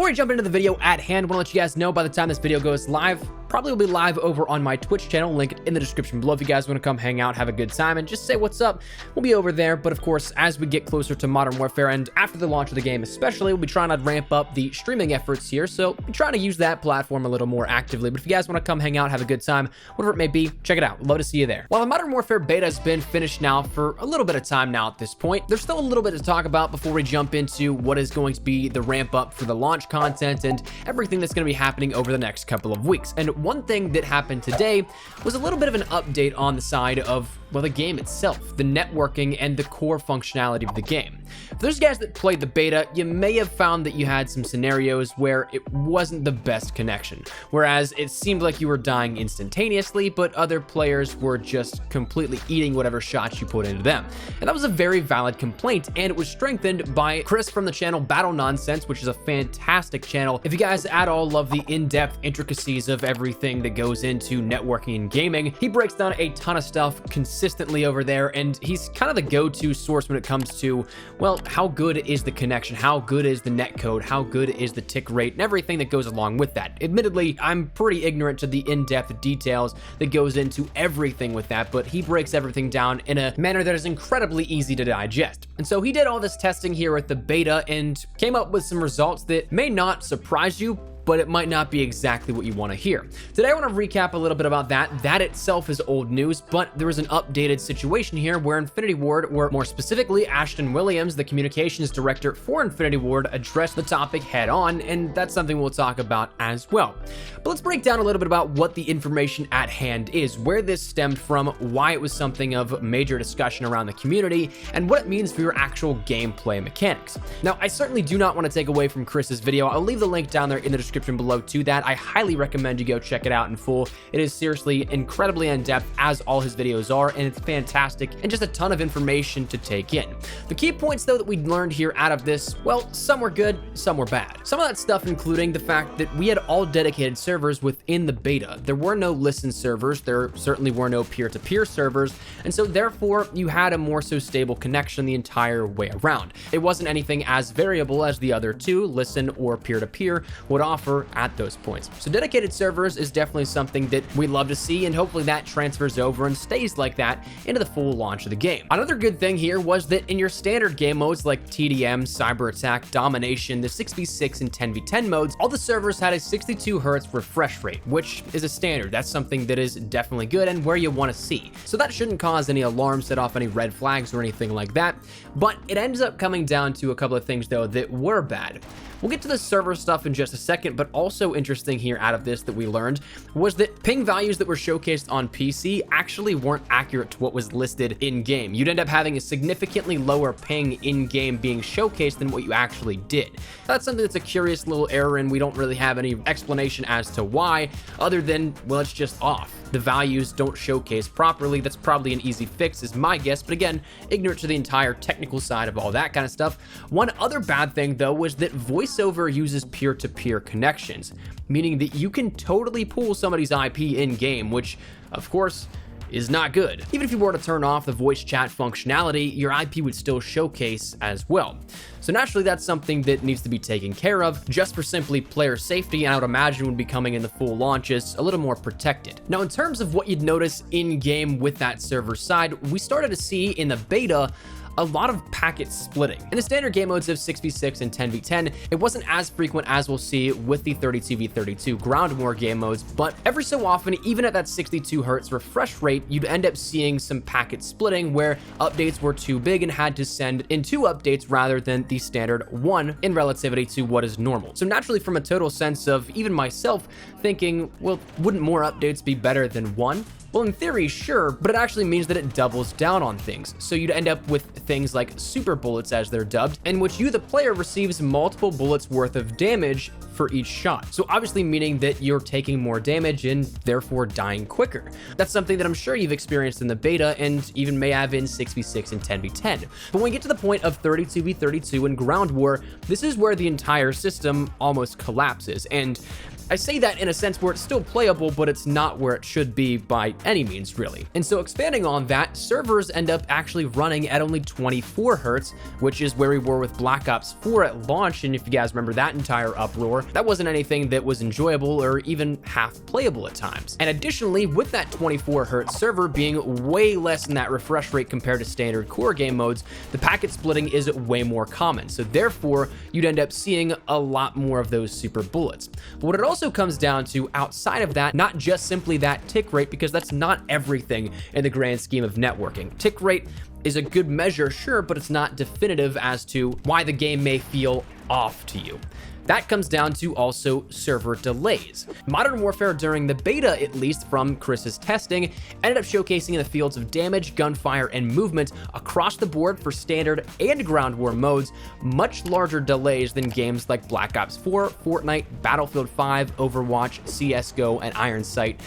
Before we jump into the video at hand, I want to let you guys know by the time this video goes live, probably will be live over on my Twitch channel, link in the description below if you guys want to come hang out, have a good time, and just say what's up. We'll be over there, but of course, as we get closer to Modern Warfare and after the launch of the game especially, we'll be trying to ramp up the streaming efforts here, so we're trying to use that platform a little more actively. But if you guys want to come hang out, have a good time, whatever it may be, check it out. We'd love to see you there. While the Modern Warfare beta has been finished now for a little bit of time now at this point, there's still a little bit to talk about before we jump into what is going to be the ramp up for the launch content and everything that's going to be happening over the next couple of weeks. And one thing that happened today was a little bit of an update on the side of, well, the game itself, the networking and the core functionality of the game. For those guys that played the beta, you may have found that you had some scenarios where it wasn't the best connection, whereas it seemed like you were dying instantaneously, but other players were just completely eating whatever shots you put into them. And that was a very valid complaint, and it was strengthened by Chris from the channel Battle Nonsense, which is a fantastic channel. If you guys at all love the in-depth intricacies of everything that goes into networking and gaming, he breaks down a ton of stuff consistently over there, and he's kind of the go-to source when it comes to, well, how good is the connection, how good is the netcode, how good is the tick rate, and everything that goes along with that. Admittedly, I'm pretty ignorant to the in-depth details that goes into everything with that, but he breaks everything down in a manner that is incredibly easy to digest. And so he did all this testing here with the beta and came up with some results that may not surprise you, but it might not be exactly what you want to hear. Today, I want to recap a little bit about that. That itself is old news, but there was an updated situation here where Infinity Ward, or more specifically, Ashton Williams, the communications director for Infinity Ward, addressed the topic head on, and that's something we'll talk about as well. But let's break down a little bit about what the information at hand is, where this stemmed from, why it was something of major discussion around the community, and what it means for your actual gameplay mechanics. Now, I certainly do not want to take away from Chris's video. I'll leave the link down there in the description below to that. I highly recommend you go check it out in full. It is seriously incredibly in-depth, as all his videos are, and it's fantastic and just a ton of information to take in. The key points though that we learned here out of this, well, some were good, some were bad. Some of that stuff including the fact that we had all dedicated servers within the beta. There were no listen servers, there certainly were no peer-to-peer servers, and so therefore you had a more so stable connection the entire way around. It wasn't anything as variable as the other two, listen or peer-to-peer, would offer at those points. So dedicated servers is definitely something that we love to see, and hopefully that transfers over and stays like that into the full launch of the game. Another good thing here was that in your standard game modes like TDM, Cyber Attack, Domination, the 6v6 and 10v10 modes, all the servers had a 62 Hz refresh rate, which is a standard. That's something that is definitely good and where you want to see. So that shouldn't cause any alarms, set off any red flags or anything like that. But it ends up coming down to a couple of things though that were bad. We'll get to the server stuff in just a second, but also interesting here out of this that we learned was that ping values that were showcased on PC actually weren't accurate to what was listed in-game. You'd end up having a significantly lower ping in-game being showcased than what you actually did. That's something that's a curious little error, and we don't really have any explanation as to why, other than, well, it's just off. The values don't showcase properly. That's probably an easy fix is my guess, but again, ignorant to the entire technical side of all that kind of stuff. One other bad thing though was that VoiceOver uses peer-to-peer connections, meaning that you can totally pull somebody's IP in-game, which of course is not good. Even if you were to turn off the voice chat functionality, your IP would still showcase as well. So naturally, that's something that needs to be taken care of just for simply player safety, and I would imagine would be coming in the full launches a little more protected. Now, in terms of what you'd notice in-game with that server side, we started to see in the beta a lot of packet splitting. In the standard game modes of 6v6 and 10v10, it wasn't as frequent as we'll see with the 32v32 ground war game modes, but every so often, even at that 62 Hz refresh rate, you'd end up seeing some packet splitting where updates were too big and had to send in 2 updates rather than the standard 1 in relativity to what is normal. So naturally, from a total sense of even myself thinking, well, wouldn't more updates be better than 1? Well, in theory, sure, but it actually means that it doubles down on things. So you'd end up with things like super bullets, as they're dubbed, in which you, the player, receives multiple bullets worth of damage for each shot. So obviously meaning that you're taking more damage and therefore dying quicker. That's something that I'm sure you've experienced in the beta and even may have in 6v6 and 10v10. But when we get to the point of 32v32 and ground war, this is where the entire system almost collapses. And I say that in a sense where it's still playable, but it's not where it should be by any means, really. And so expanding on that, servers end up actually running at only 24 hertz, which is where we were with Black Ops 4 at launch. And if you guys remember that entire uproar, that wasn't anything that was enjoyable or even half playable at times. And additionally, with that 24 hertz server being way less than that refresh rate compared to standard core game modes, the packet splitting is way more common. So therefore, you'd end up seeing a lot more of those super bullets. But what it also comes down to outside of that, not just simply that tick rate, because that's not everything in the grand scheme of networking. Tick rate is a good measure, sure, but it's not definitive as to why the game may feel off to you. That comes down to also server delays. Modern Warfare, during the beta at least from Chris's testing, ended up showcasing in the fields of damage, gunfire, and movement across the board for standard and ground war modes much larger delays than games like Black Ops 4, Fortnite, Battlefield 5, Overwatch, CSGO, and Iron Sight,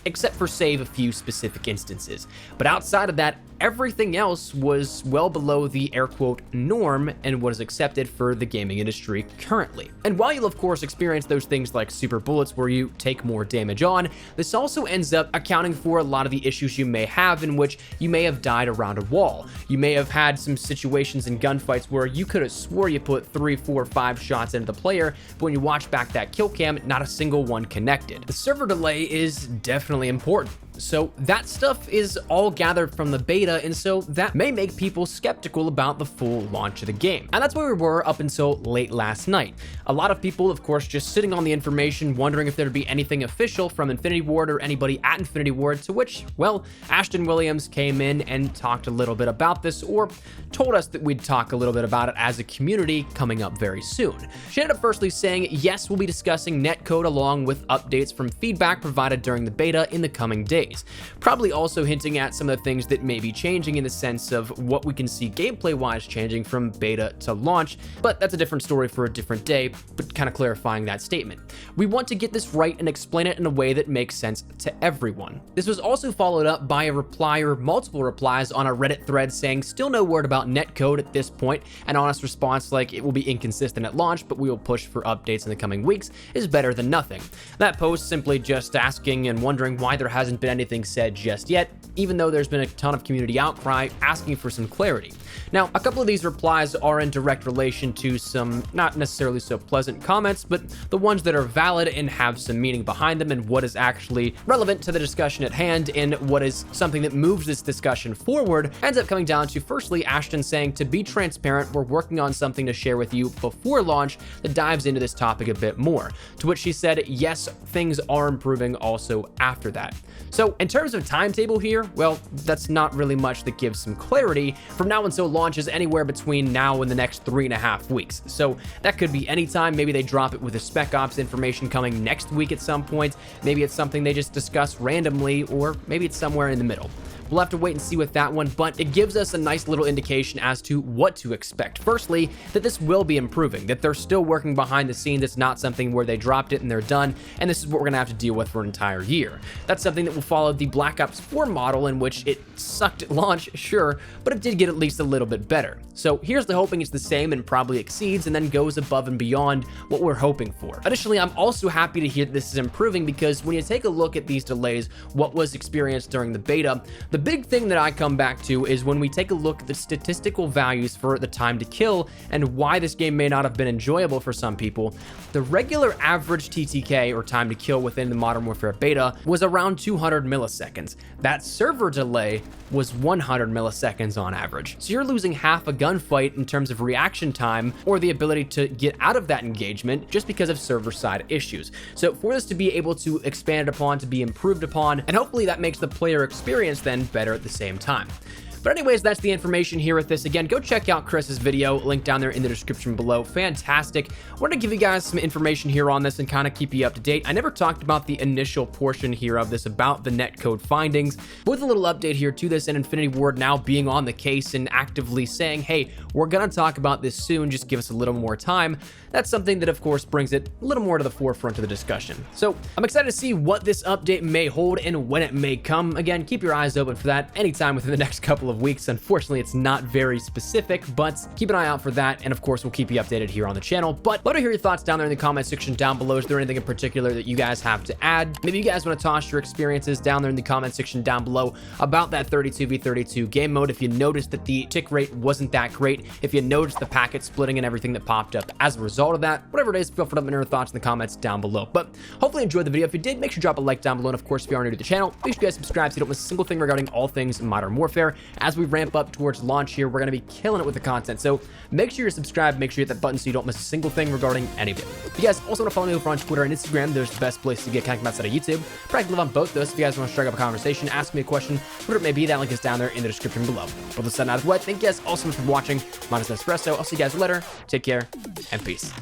except for save a few specific instances. But outside of that, everything else was well below the air quote norm and what is accepted for the gaming industry currently. And while you'll of course experience those things like super bullets where you take more damage on, this also ends up accounting for a lot of the issues you may have in which you may have died around a wall. You may have had some situations in gunfights where you could have swore you put 3, 4, 5 shots into the player, but when you watch back that kill cam, not a single one connected. The server delay is definitely important. So that stuff is all gathered from the beta, and so that may make people skeptical about the full launch of the game. And that's where we were up until late last night. A lot of people, of course, just sitting on the information, wondering if there'd be anything official from Infinity Ward or anybody at Infinity Ward, to which, well, Ashton Williams came in and talked a little bit about this, or told us that we'd talk a little bit about it as a community coming up very soon. She ended up firstly saying, yes, we'll be discussing netcode along with updates from feedback provided during the beta in the coming days. Probably also hinting at some of the things that may be changing in the sense of what we can see gameplay-wise changing from beta to launch, but that's a different story for a different day, but kind of clarifying that statement. We want to get this right and explain it in a way that makes sense to everyone. This was also followed up by a reply or multiple replies on a Reddit thread saying still no word about netcode at this point. An honest response like it will be inconsistent at launch, but we will push for updates in the coming weeks is better than nothing. That post simply just asking and wondering why there hasn't been anything said just yet, even though there's been a ton of community outcry asking for some clarity. Now, a couple of these replies are in direct relation to some not necessarily so pleasant comments, but the ones that are valid and have some meaning behind them and what is actually relevant to the discussion at hand and what is something that moves this discussion forward ends up coming down to firstly Ashton saying, to be transparent, we're working on something to share with you before launch that dives into this topic a bit more, to which she said, yes, things are improving also after that. So in terms of timetable here, well, that's not really much that gives some clarity. From now until launch is anywhere between now and the next 3.5 weeks. So that could be anytime. Maybe they drop it with the Spec Ops information coming next week at some point. Maybe it's something they just discuss randomly, or maybe it's somewhere in the middle. We'll have to wait and see with that one, but it gives us a nice little indication as to what to expect. Firstly, that this will be improving, that they're still working behind the scenes. It's not something where they dropped it and they're done, and this is what we're gonna have to deal with for an entire year. That's something that will follow the Black Ops 4 model, in which it sucked at launch, sure, but it did get at least a little bit better. So here's the hoping it's the same and probably exceeds and then goes above and beyond what we're hoping for. Additionally, I'm also happy to hear that this is improving, because when you take a look at these delays, what was experienced during the beta, the big thing that I come back to is when we take a look at the statistical values for the time to kill and why this game may not have been enjoyable for some people. The regular average TTK, or time to kill, within the Modern Warfare beta was around 200 milliseconds. That server delay was 100 milliseconds on average. So you're losing half a gunfight in terms of reaction time or the ability to get out of that engagement just because of server side issues. So for this to be able to expand upon, to be improved upon, and hopefully that makes the player experience then better at the same time. But anyways, that's the information here with this. Again, go check out Chris's video, link down there in the description below. Fantastic. I wanted to give you guys some information here on this and kind of keep you up to date. I never talked about the initial portion here of this, about the netcode findings. With a little update here to this, and Infinity Ward now being on the case and actively saying, hey, we're gonna talk about this soon, just give us a little more time. That's something that of course brings it a little more to the forefront of the discussion. So I'm excited to see what this update may hold and when it may come. Again, keep your eyes open for that anytime within the next couple of of weeks. Unfortunately, it's not very specific, but keep an eye out for that. And of course, we'll keep you updated here on the channel. But let me hear your thoughts down there in the comment section down below. Is there anything in particular that you guys have to add? Maybe you guys want to toss your experiences down there in the comment section down below about that 32v32 game mode. If you noticed that the tick rate wasn't that great, if you noticed the packet splitting and everything that popped up as a result of that, whatever it is, feel free to let me know your thoughts in the comments down below. But hopefully you enjoyed the video. If you did, make sure to drop a like down below. And of course, if you are new to the channel, make sure you guys subscribe so you don't miss a single thing regarding all things Modern Warfare. As we ramp up towards launch here, we're going to be killing it with the content. So make sure you're subscribed, make sure you hit that button so you don't miss a single thing regarding any of it. If you guys also want to follow me over on Twitter and Instagram, there's the best place to get connected outside of YouTube. But I can live on both those. If you guys want to strike up a conversation, ask me a question, whatever it may be, that link is down there in the description below. But with that out of the way, thank you guys all so much for watching. My name is Nespresso. I'll see you guys later. Take care and peace.